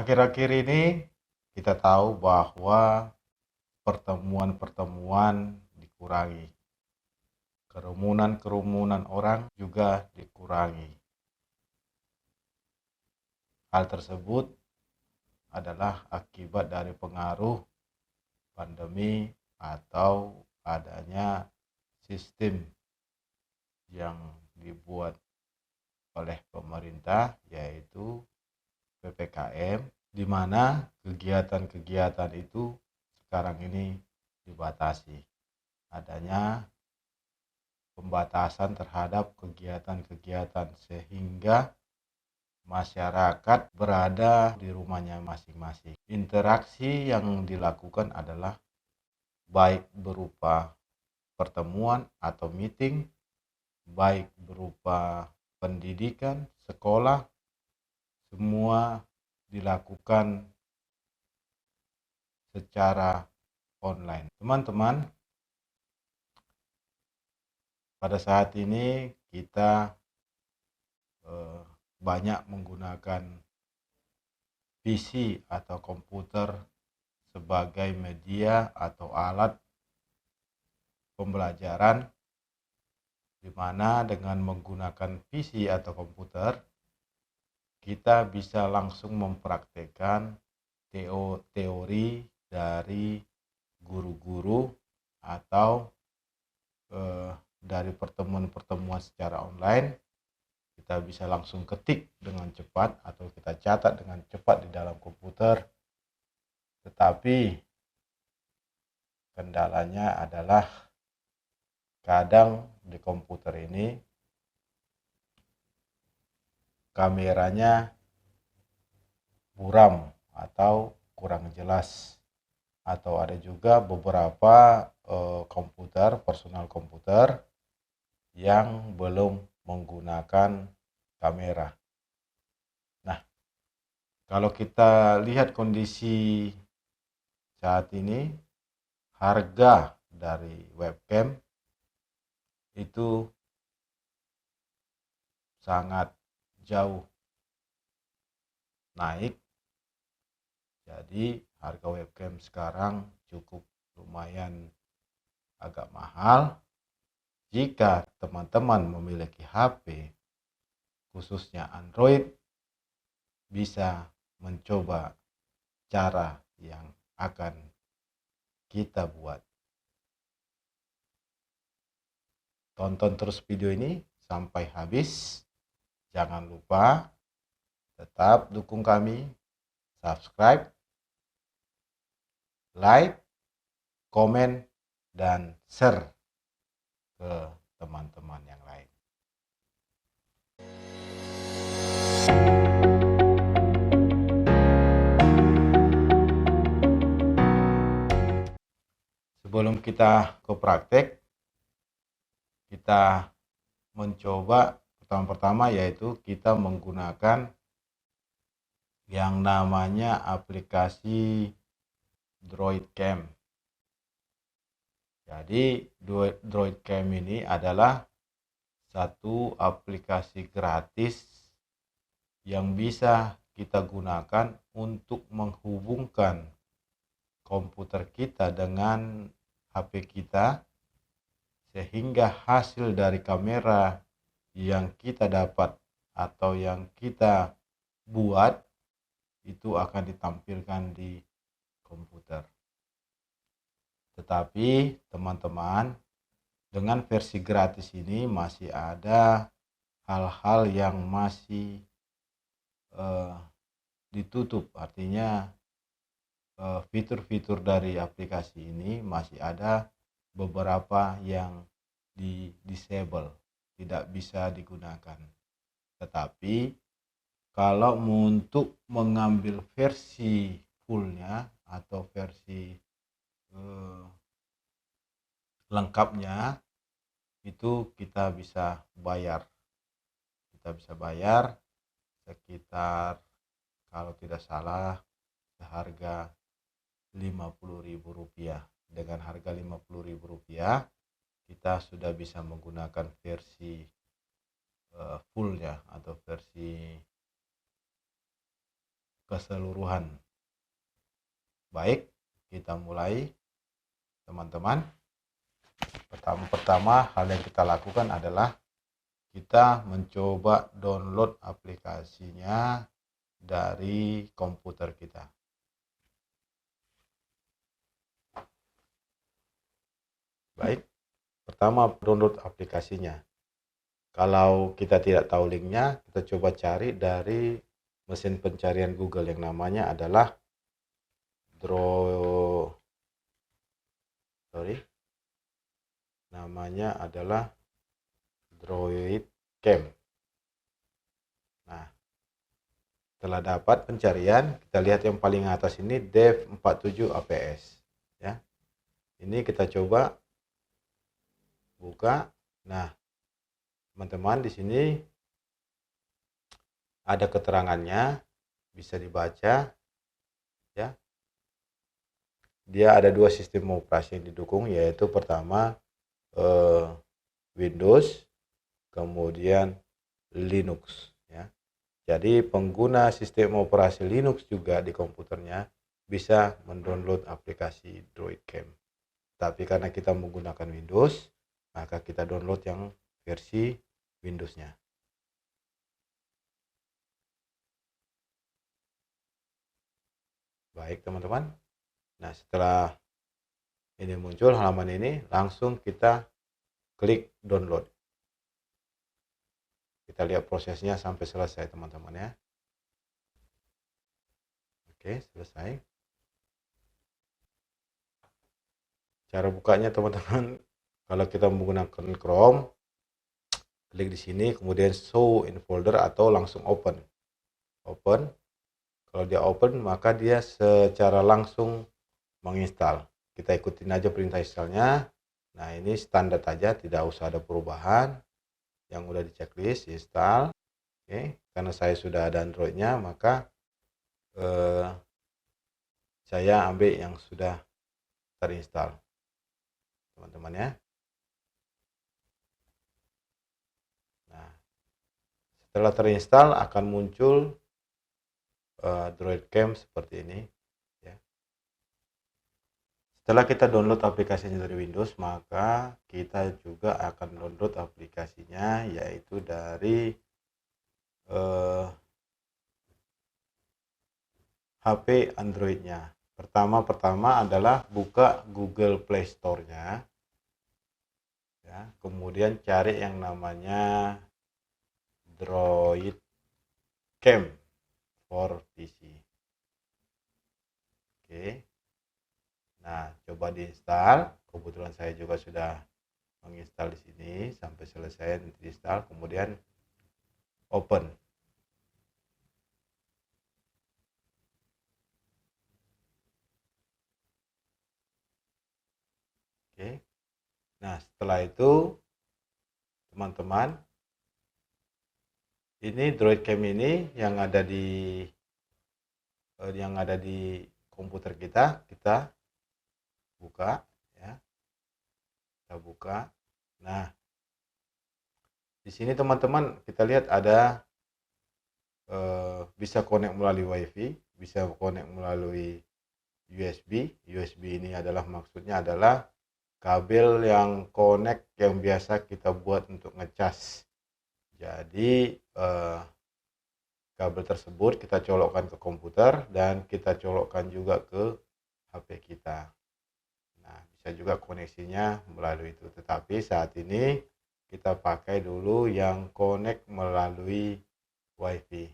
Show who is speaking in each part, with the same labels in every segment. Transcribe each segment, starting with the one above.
Speaker 1: Akhir-akhir ini kita tahu bahwa pertemuan-pertemuan dikurangi, kerumunan-kerumunan orang juga dikurangi. Hal tersebut adalah akibat dari pengaruh pandemi atau adanya sistem yang dibuat oleh pemerintah, yaitu PPKM, di mana kegiatan-kegiatan itu sekarang ini dibatasi. Adanya pembatasan terhadap kegiatan-kegiatan sehingga masyarakat berada di rumahnya masing-masing. Interaksi yang dilakukan adalah baik berupa pertemuan atau meeting, baik berupa pendidikan, sekolah, semua dilakukan secara online. Teman-teman, pada saat ini kita banyak menggunakan PC atau komputer sebagai media atau alat pembelajaran, di mana dengan menggunakan PC atau komputer kita bisa langsung mempraktekkan teori dari guru-guru atau dari pertemuan-pertemuan secara online. Kita bisa langsung ketik dengan cepat atau kita catat dengan cepat di dalam komputer. Tetapi kendalanya adalah kadang di komputer ini kameranya buram atau kurang jelas, atau ada juga beberapa personal komputer yang belum menggunakan kamera. Nah, kalau kita lihat kondisi saat ini, harga dari webcam itu sangat jauh naik. Jadi harga webcam sekarang cukup lumayan agak mahal. Jika teman-teman memiliki HP khususnya Android, bisa mencoba cara yang akan kita buat. Tonton terus video ini sampai habis. Jangan lupa tetap dukung kami, subscribe, like, komen, dan share ke teman-teman yang lain. Sebelum kita ke praktek, kita mencoba pertama-tama yaitu kita menggunakan yang namanya aplikasi DroidCam. Jadi DroidCam ini adalah satu aplikasi gratis yang bisa kita gunakan untuk menghubungkan komputer kita dengan HP kita, sehingga hasil dari kamera yang kita dapat atau yang kita buat itu akan ditampilkan di komputer. Tetapi teman-teman, dengan versi gratis ini masih ada hal-hal yang masih ditutup. Artinya fitur-fitur dari aplikasi ini masih ada beberapa yang di disable, tidak bisa digunakan. Tetapi kalau untuk mengambil versi fullnya atau versi lengkapnya, itu kita bisa bayar. Kita bisa bayar sekitar, kalau tidak salah, seharga Rp50.000. Dengan harga Rp50.000 kita sudah bisa menggunakan versi fullnya atau versi keseluruhan. Baik, kita mulai teman-teman. Pertama hal yang kita lakukan adalah kita mencoba download aplikasinya dari komputer kita. Baik, pertama download aplikasinya. Kalau kita tidak tahu linknya, kita coba cari dari mesin pencarian Google yang namanya adalah DroidCam. Nah, setelah dapat pencarian, kita lihat yang paling atas ini Dev 47 APS ya. Ini kita coba buka. Nah, teman-teman, di sini ada keterangannya, bisa dibaca ya. Dia ada dua sistem operasi yang didukung, yaitu pertama Windows, kemudian Linux ya. Jadi pengguna sistem operasi Linux juga di komputernya bisa mendownload aplikasi DroidCam. Tapi karena kita menggunakan Windows, maka kita download yang versi Windows-nya. Baik teman-teman. Nah, setelah ini muncul halaman ini, langsung kita klik download. Kita lihat prosesnya sampai selesai teman-teman ya. Oke, selesai. Cara bukanya teman-teman, kalau kita menggunakan Chrome, klik di sini, kemudian show in folder atau langsung open. Kalau dia open, maka dia secara langsung menginstal. Kita ikutin aja perintah installnya. Nah, ini standar aja, tidak usah ada perubahan. Yang udah di checklist install. Oke, karena saya sudah ada Androidnya, maka saya ambil yang sudah terinstall, teman-teman ya. Nah, setelah terinstall akan muncul DroidCam seperti ini. Setelah kita download aplikasinya dari Windows, maka kita juga akan download aplikasinya yaitu dari HP Androidnya. Pertama adalah buka Google Play Store-nya, ya, kemudian cari yang namanya DroidCam for PC. Oke. Nah, coba diinstal. Kebetulan saya juga sudah menginstal di sini sampai selesai, nanti diinstal, kemudian open. Oke. Nah, setelah itu teman-teman, ini DroidCam ini yang ada di komputer kita buka ya. Kita buka. Nah, di sini teman-teman kita lihat ada bisa connect melalui WiFi, bisa connect melalui USB. USB ini adalah maksudnya adalah kabel yang connect yang biasa kita buat untuk ngecas. Jadi kabel tersebut kita colokkan ke komputer dan kita colokkan juga ke HP kita. Nah, bisa juga koneksinya melalui itu. Tetapi saat ini kita pakai dulu yang connect melalui WiFi.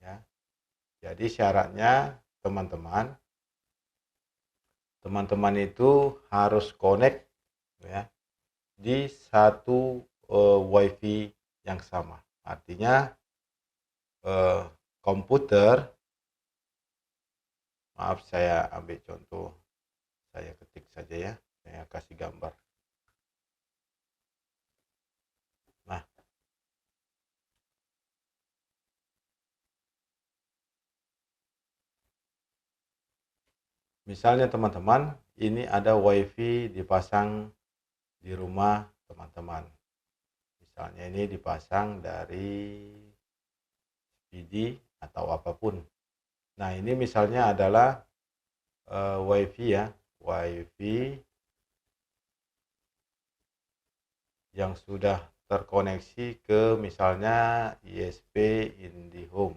Speaker 1: Ya. Jadi syaratnya teman-teman itu harus connect ya di satu WiFi yang sama. Artinya komputer, maaf saya ambil contoh, saya ketik saja ya, saya kasih gambar. Nah, misalnya teman-teman, ini ada WiFi dipasang di rumah teman-teman. Misalnya ini dipasang dari Speedy atau apapun. Nah, ini misalnya adalah WiFi ya, WiFi yang sudah terkoneksi ke misalnya ISP IndiHome.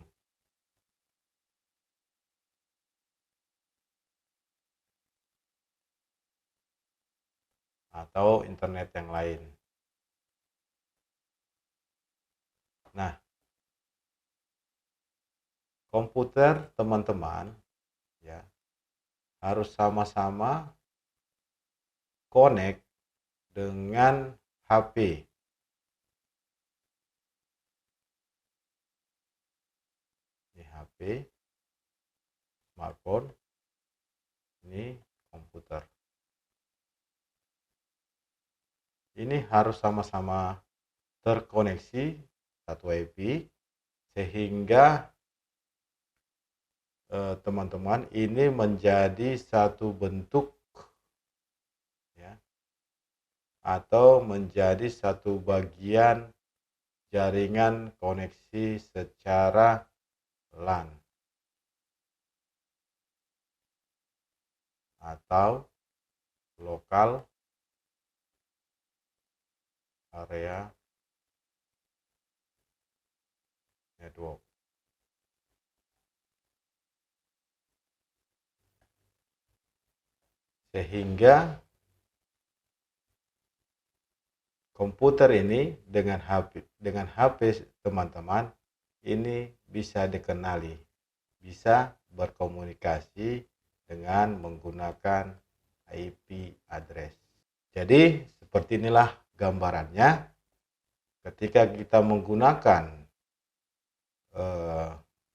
Speaker 1: Atau internet yang lain. Nah, komputer teman-teman ya harus sama-sama connect dengan HP. Ini HP, smartphone, ini komputer. Ini harus sama-sama terkoneksi satu WiFi sehingga teman-teman ini menjadi satu bentuk ya, atau menjadi satu bagian jaringan koneksi secara LAN atau lokal area network. Sehingga komputer ini dengan HP teman-teman ini bisa dikenali, bisa berkomunikasi dengan menggunakan IP address. Jadi seperti inilah gambarannya ketika kita menggunakan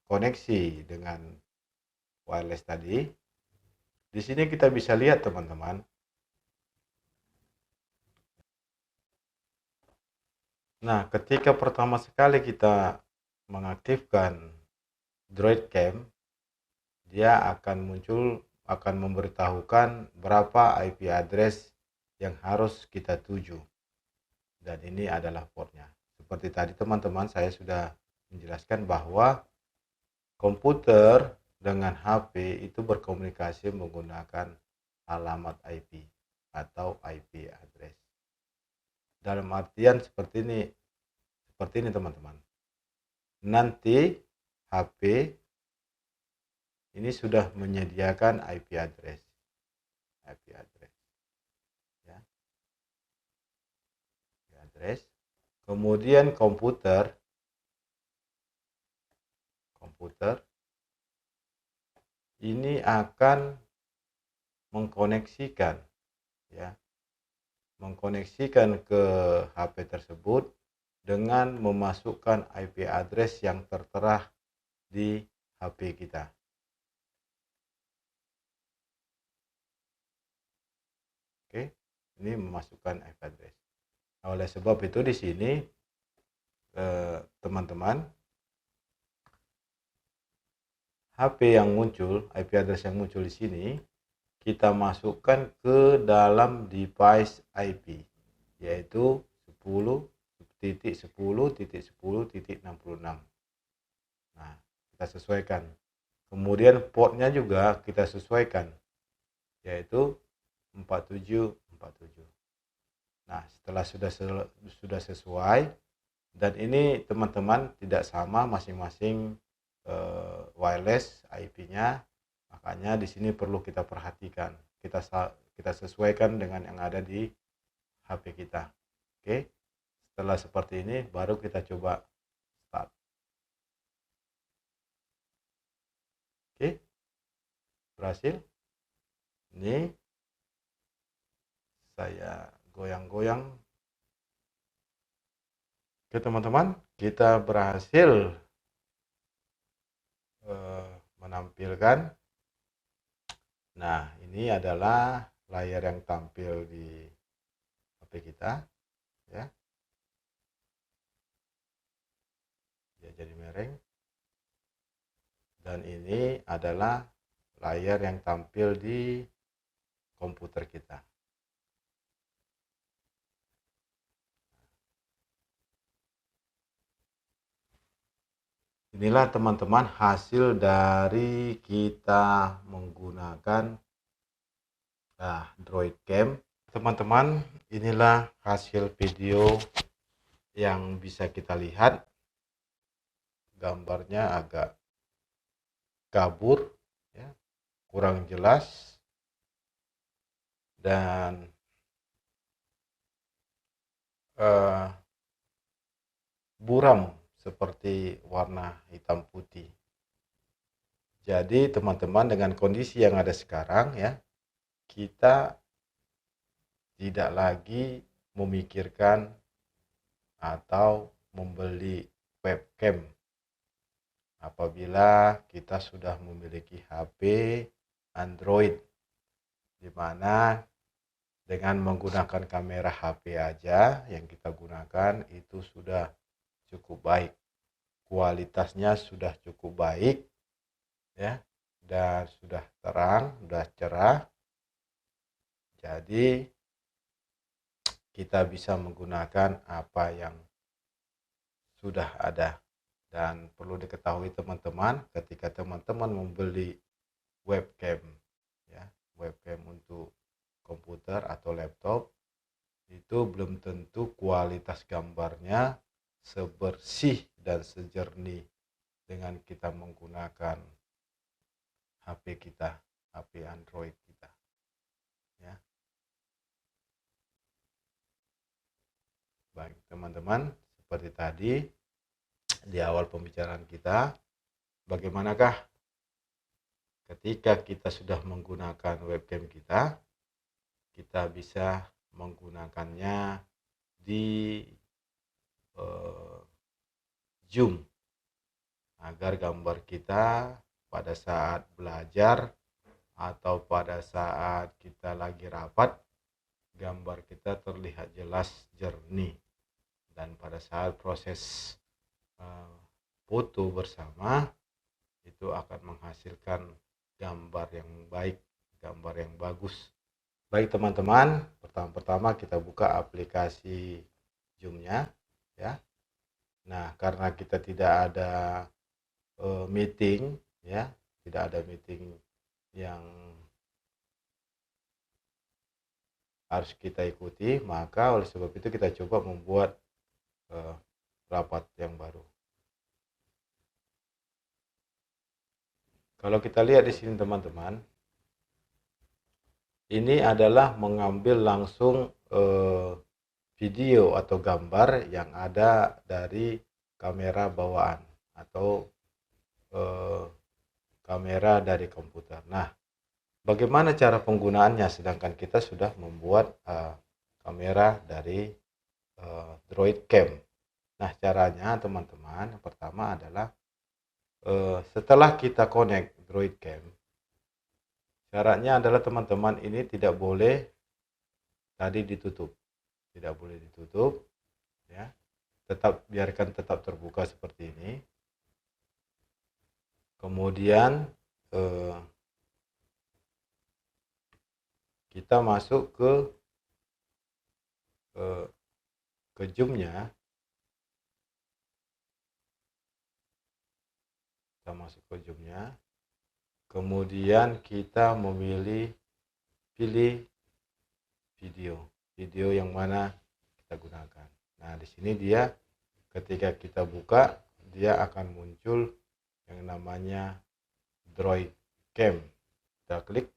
Speaker 1: koneksi dengan wireless tadi. Di sini kita bisa lihat teman-teman. Nah, ketika pertama sekali kita mengaktifkan Droid Cam, dia akan memberitahukan berapa IP address yang harus kita tuju. Dan ini adalah portnya. Seperti tadi teman-teman, saya sudah menjelaskan bahwa komputer dengan HP itu berkomunikasi menggunakan alamat IP atau IP address. Dalam artian seperti ini teman-teman. Nanti HP ini sudah menyediakan IP address. Ya. IP address. Kemudian komputer ini akan mengkoneksikan ke HP tersebut dengan memasukkan IP address yang tertera di HP kita. Oke, ini memasukkan IP address. Nah, oleh sebab itu di sini teman-teman, HP yang muncul, IP address yang muncul di sini kita masukkan ke dalam device IP, yaitu 10.10.10.66. Nah, kita sesuaikan. Kemudian portnya juga kita sesuaikan, yaitu 4747. Nah, setelah sudah sesuai, dan ini teman-teman tidak sama masing-masing wireless IP-nya, makanya di sini perlu kita perhatikan. Kita sesuaikan dengan yang ada di HP kita. Oke. Setelah seperti ini baru kita coba start. Oke. Berhasil. Ini saya goyang-goyang. Oke teman-teman, kita berhasil menampilkan. Nah, ini adalah layar yang tampil di HP kita ya. Dia jadi mereng. Dan ini adalah layar yang tampil di komputer kita. Inilah teman-teman hasil dari kita menggunakan Droid Cam. Teman-teman, inilah hasil video yang bisa kita lihat. Gambarnya agak kabur, ya, kurang jelas, dan buram seperti warna hitam putih. Jadi teman-teman, dengan kondisi yang ada sekarang, ya, kita tidak lagi memikirkan atau membeli webcam apabila kita sudah memiliki HP Android, di mana dengan menggunakan kamera HP aja yang kita gunakan itu sudah cukup baik, kualitasnya sudah cukup baik, ya, dan sudah terang, sudah cerah. Jadi kita bisa menggunakan apa yang sudah ada. Dan perlu diketahui teman-teman, ketika teman-teman membeli webcam, ya, webcam untuk komputer atau laptop, itu belum tentu kualitas gambarnya sebersih dan sejernih dengan kita menggunakan HP kita, HP Android kita, ya. Baik teman-teman, seperti tadi di awal pembicaraan kita, bagaimanakah ketika kita sudah menggunakan webcam kita bisa menggunakannya di Zoom agar gambar kita pada saat belajar atau pada saat kita lagi rapat, gambar kita terlihat jelas, jernih, dan pada saat proses foto bersama itu akan menghasilkan gambar yang baik, gambar yang bagus. Baik teman-teman, pertama-tama kita buka aplikasi Zoom-nya, ya. Nah, karena kita tidak ada meeting, ya, tidak ada meeting yang harus kita ikuti, maka oleh sebab itu kita coba membuat rapat yang baru. Kalau kita lihat di sini teman-teman, ini adalah mengambil langsung video atau gambar yang ada dari kamera bawaan atau kamera dari komputer. Nah, bagaimana cara penggunaannya sedangkan kita sudah membuat kamera dari Droid Cam? Nah, caranya teman-teman, yang pertama adalah setelah kita connect Droid Cam, syaratnya adalah teman-teman ini tidak boleh tadi ditutup, tidak boleh ditutup, ya, biarkan tetap terbuka seperti ini. Kemudian kita masuk ke Zoom-nya, kita masuk ke Zoom-nya, kemudian kita pilih video yang mana kita gunakan. Nah, di sini dia ketika kita buka, dia akan muncul yang namanya Droid Cam. Kita klik.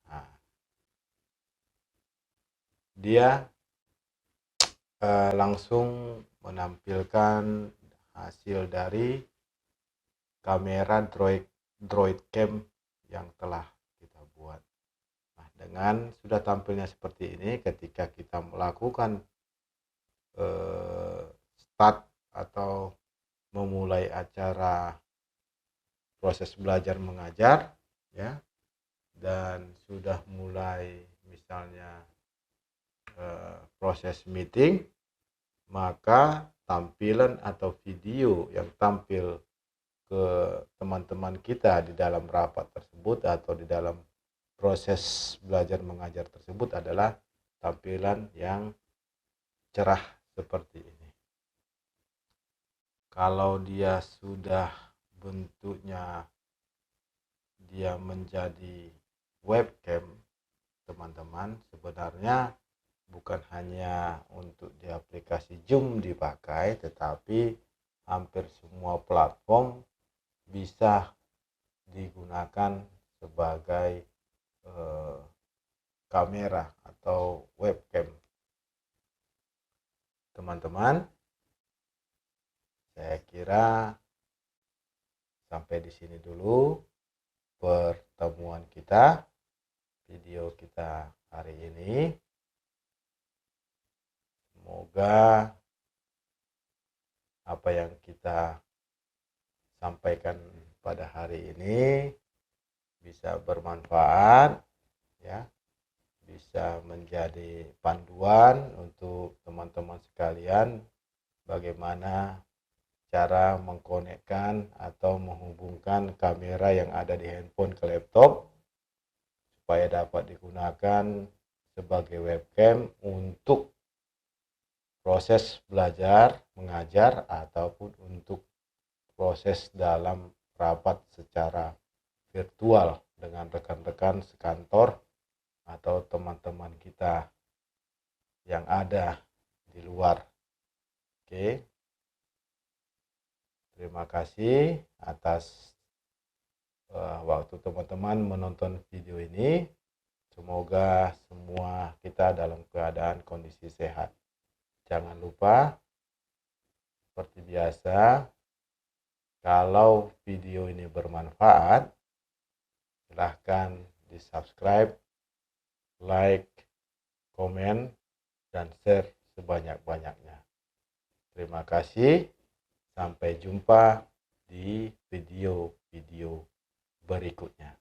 Speaker 1: Nah, dia langsung menampilkan hasil dari kamera Droid Cam yang telah kita buat. Nah, dengan sudah tampilnya seperti ini, ketika kita melakukan start atau memulai acara proses belajar mengajar, ya, dan sudah mulai misalnya proses meeting, maka tampilan atau video yang tampil ke teman-teman kita di dalam rapat tersebut atau di dalam proses belajar mengajar tersebut adalah tampilan yang cerah seperti ini. Kalau dia sudah bentuknya dia menjadi webcam, teman-teman, sebenarnya bukan hanya untuk di aplikasi Zoom dipakai, tetapi hampir semua platform bisa digunakan sebagai kamera atau webcam. Teman-teman, saya kira sampai di sini dulu pertemuan kita, video kita hari ini. Semoga apa yang kita sampaikan pada hari ini bisa bermanfaat, ya, bisa menjadi panduan untuk teman-teman sekalian bagaimana cara mengkonekkan atau menghubungkan kamera yang ada di handphone ke laptop supaya dapat digunakan sebagai webcam untuk proses belajar, mengajar, ataupun untuk proses dalam rapat secara virtual dengan rekan-rekan sekantor atau teman-teman kita yang ada di luar. Oke. Terima kasih atas waktu teman-teman menonton video ini. Semoga semua kita dalam keadaan kondisi sehat. Jangan lupa, seperti biasa, kalau video ini bermanfaat, silahkan di-subscribe, like, komen, dan share sebanyak-banyaknya. Terima kasih, sampai jumpa di video-video berikutnya.